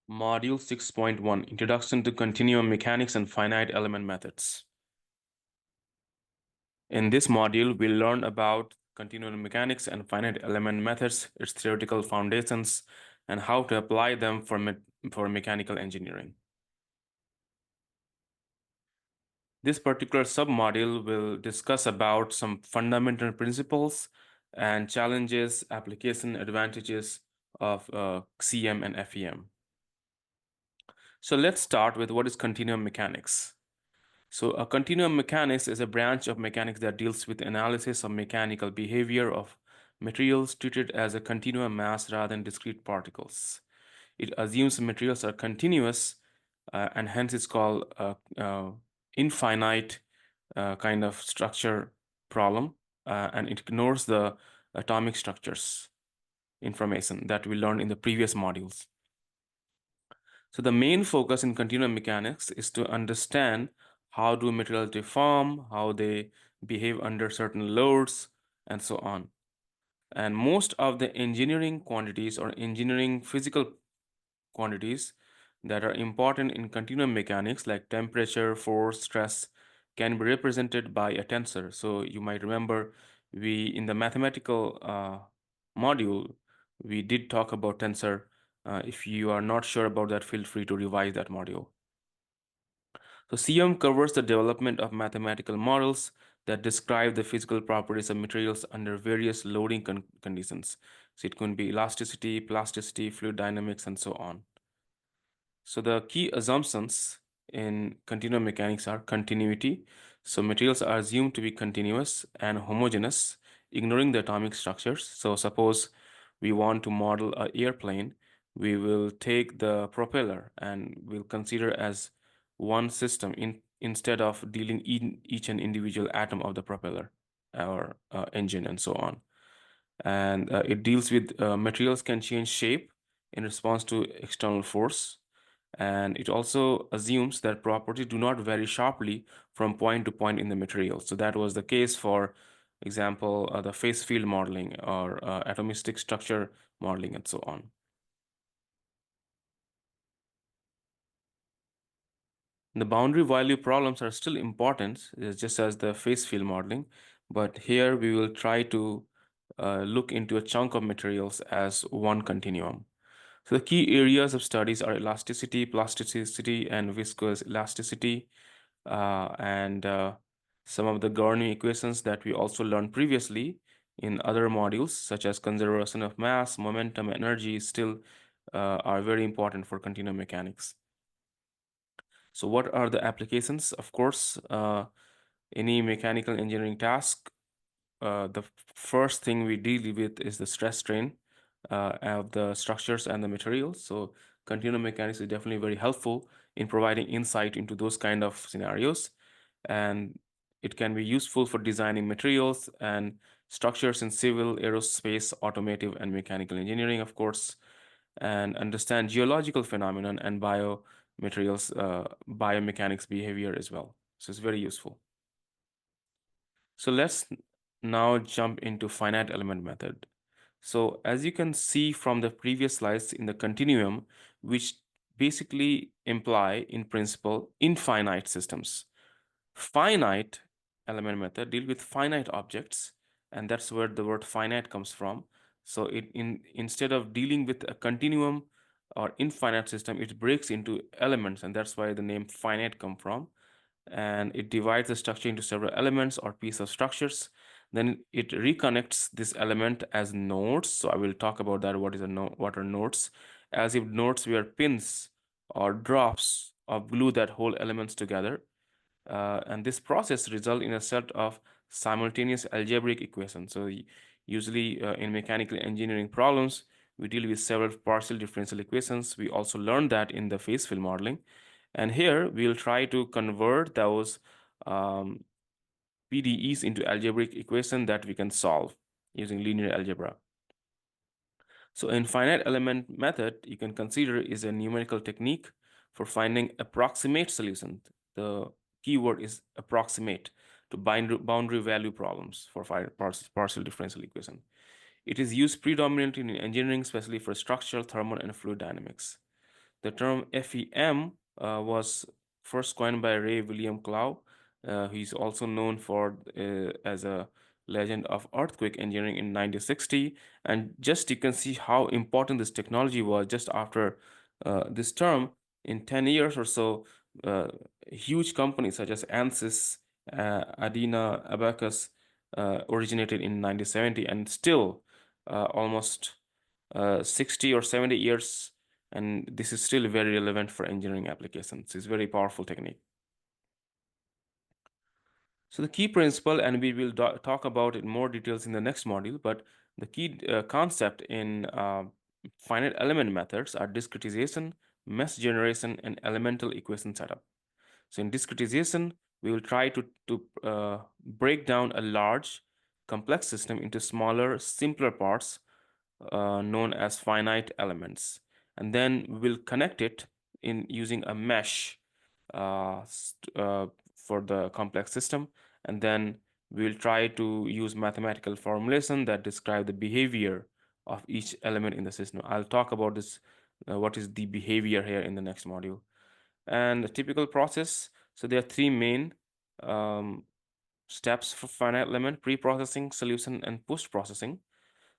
Module 6.1 Introduction to Continuum Mechanics and Finite Element Methods. In this module, we'll learn about continuum mechanics and finite element methods, its theoretical foundations, and how to apply them for mechanical engineering. This particular submodule will discuss about some fundamental principles and challenges, application advantages of CM and FEM. So let's start with what is continuum mechanics. So a continuum mechanics is a branch of mechanics that deals with analysis of mechanical behavior of materials treated as a continuum mass rather than discrete particles. It assumes materials are continuous and hence it's called infinite kind of structure problem, and it ignores the atomic structures information that we learned in the previous modules. So the main focus in continuum mechanics is to understand how do materials deform, how they behave under certain loads, and so on. And most of the engineering quantities or engineering physical quantities that are important in continuum mechanics, like temperature, force, stress, can be represented by a tensor. So you might remember in the mathematical module, we did talk about tensor. If you are not sure about that, feel free to revise that module. So CM covers the development of mathematical models that describe the physical properties of materials under various loading conditions. So it can be elasticity, plasticity, fluid dynamics, and so on. So the key assumptions in continuum mechanics are continuity. So materials are assumed to be continuous and homogeneous, ignoring the atomic structures. So suppose we want to model an airplane, we will take the propeller and we'll consider as one system instead of dealing in each and individual atom of the propeller or engine and so on. And it deals with materials can change shape in response to external force. And it also assumes that properties do not vary sharply from point to point in the material. So that was the case for example, the phase field modeling or atomistic structure modeling and so on. The boundary value problems are still important, just as the phase field modeling, but here we will try to look into a chunk of materials as one continuum. So the key areas of studies are elasticity, plasticity, and viscous elasticity, and some of the governing equations that we also learned previously in other modules, such as conservation of mass, momentum, energy, still are very important for continuum mechanics. So what are the applications? Of course, any mechanical engineering task, the first thing we deal with is the stress strain of the structures and the materials. So continuum mechanics is definitely very helpful in providing insight into those kind of scenarios. And it can be useful for designing materials and structures in civil, aerospace, automotive, and mechanical engineering, of course, and understand geological phenomenon and biomaterials, biomechanics behavior as well. So it's very useful. So let's now jump into finite element method. So as you can see from the previous slides in the continuum, which basically imply in principle infinite systems. Finite element method deal with finite objects, and that's where the word finite comes from. So instead of dealing with a continuum or infinite system, it breaks into elements, and that's why the name finite come from. And it divides the structure into several elements or piece of structures. Then it reconnects this element as nodes. So I will talk about that. What are nodes? As if nodes were pins or drops of glue that hold elements together. And this process results in a set of simultaneous algebraic equations. So usually in mechanical engineering problems, we deal with several partial differential equations. We also learned that in the phase field modeling. And here we'll try to convert those PDEs into algebraic equation that we can solve using linear algebra. So in finite element method, you can consider is a numerical technique for finding approximate solution. The keyword is approximate to boundary value problems for partial differential equation. It is used predominantly in engineering, especially for structural, thermal, and fluid dynamics. The term FEM was first coined by Ray William Clough. He's also known for as a legend of earthquake engineering in 1960. And just you can see how important this technology was just after this term. In 10 years or so, uh, huge companies such as ANSYS, Adina, Abacus originated in 1970, and still almost 60 or 70 years, and this is still very relevant for engineering applications. It's a very powerful technique. So the key principle, and we will talk about it in more details in the next module, but the key concept in finite element methods are discretization, mesh generation, and elemental equation setup. So in discretization, we will try to break down a large, complex system into smaller, simpler parts known as finite elements. And then we will connect it in using a mesh for the complex system. And then we will try to use mathematical formulation that describe the behavior of each element in the system. I'll talk about this, what is the behavior here in the next module. And the typical process, so there are three main um, steps for finite element: pre-processing, solution, and post-processing.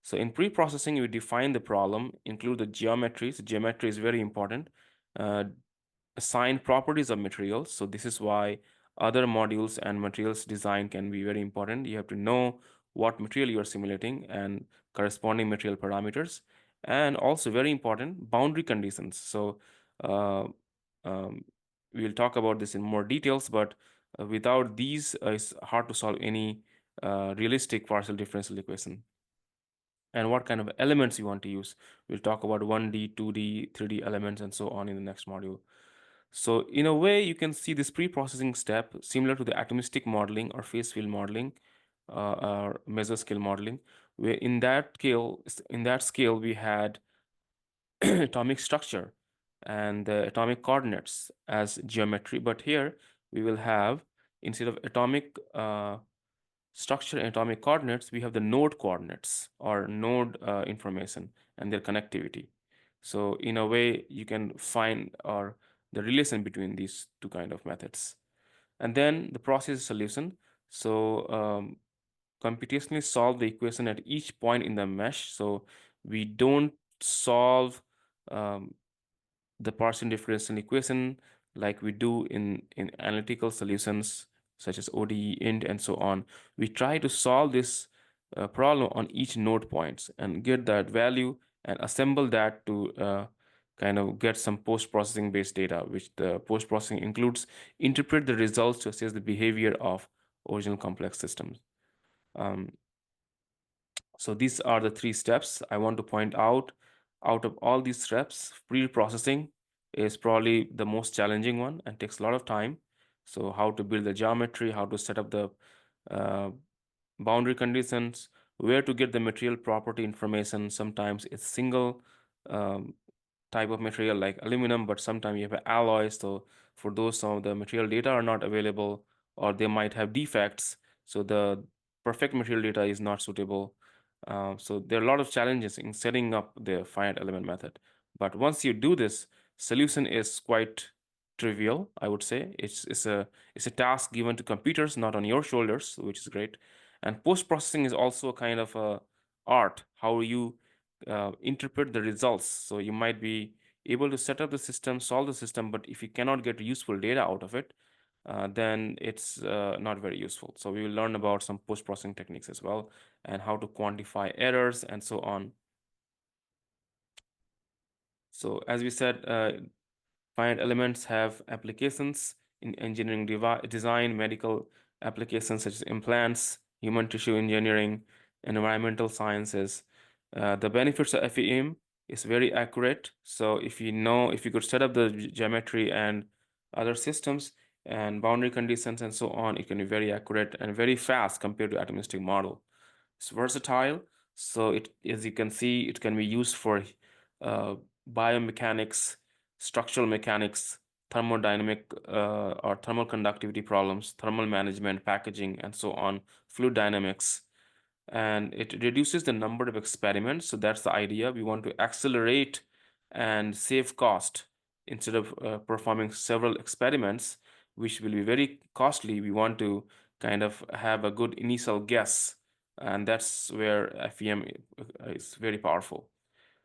So in pre-processing, you define the problem, include the geometries. Geometry is very important. Uh, Assign properties of materials. So this is why other modules and materials design can be very important. You have to know what material you are simulating and corresponding material parameters. And also very important, boundary conditions. So uh, um, we'll talk about this in more details, but without these, it's hard to solve any realistic partial differential equation. And what kind of elements you want to use. We'll talk about 1D, 2D, 3D elements, and so on in the next module. So in a way, you can see this pre-processing step similar to the atomistic modeling or phase field modeling or mesoscale modeling, where in that scale, we had atomic structure and the atomic coordinates as geometry. But here we will have, instead of atomic structure and atomic coordinates, we have the node coordinates or node information and their connectivity. So in a way, you can find or the relation between these two kind of methods. And then the process solution. So computationally solve the equation at each point in the mesh. So we don't solve um, the partial differential equation like we do in analytical solutions such as ODE, INT, and so on. We try to solve this problem on each node points and get that value and assemble that to kind of get some post-processing based data, which the post-processing includes interpret the results to assess the behavior of original complex systems. So these are the three steps I want to point out. Out of all these steps, pre-processing is probably the most challenging one and takes a lot of time. So how to build the geometry, how to set up the uh, boundary conditions, where to get the material property information. Sometimes it's single um, type of material like aluminum, but sometimes you have alloys. So for those, some of the material data are not available or they might have defects. So the perfect material data is not suitable. So there are a lot of challenges in setting up the finite element method. But once you do this, solution is quite trivial, I would say. It's a task given to computers, not on your shoulders, which is great. And post-processing is also a kind of a art, how you interpret the results. So you might be able to set up the system, solve the system, but if you cannot get useful data out of it, then it's not very useful. So we will learn about some post-processing techniques as well and how to quantify errors and so on. So as we said, finite elements have applications in engineering design, medical applications such as implants, human tissue engineering, environmental sciences. The benefits of FEM is very accurate. So if you could set up the geometry and other systems and boundary conditions and so on, it can be very accurate and very fast compared to atomistic model. It's versatile. So as you can see, it can be used for uh, biomechanics, structural mechanics, thermodynamic or thermal conductivity problems, thermal management, packaging, and so on, fluid dynamics. And it reduces the number of experiments. So that's the idea. We want to accelerate and save cost instead of performing several experiments, which will be very costly, we want to kind of have a good initial guess. And that's where FEM is very powerful.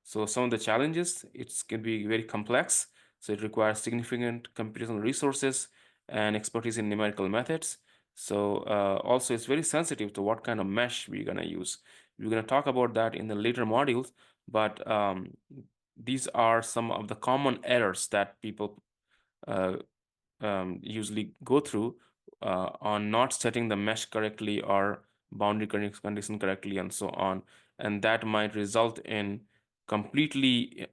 So some of the challenges, it can be very complex. So it requires significant computational resources and expertise in numerical methods. So also it's very sensitive to what kind of mesh we're going to use. We're going to talk about that in the later modules, but these are some of the common errors that people uh, usually go through on not setting the mesh correctly or boundary condition correctly and so on. And that might result in completely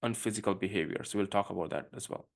unphysical behavior. So we'll talk about that as well.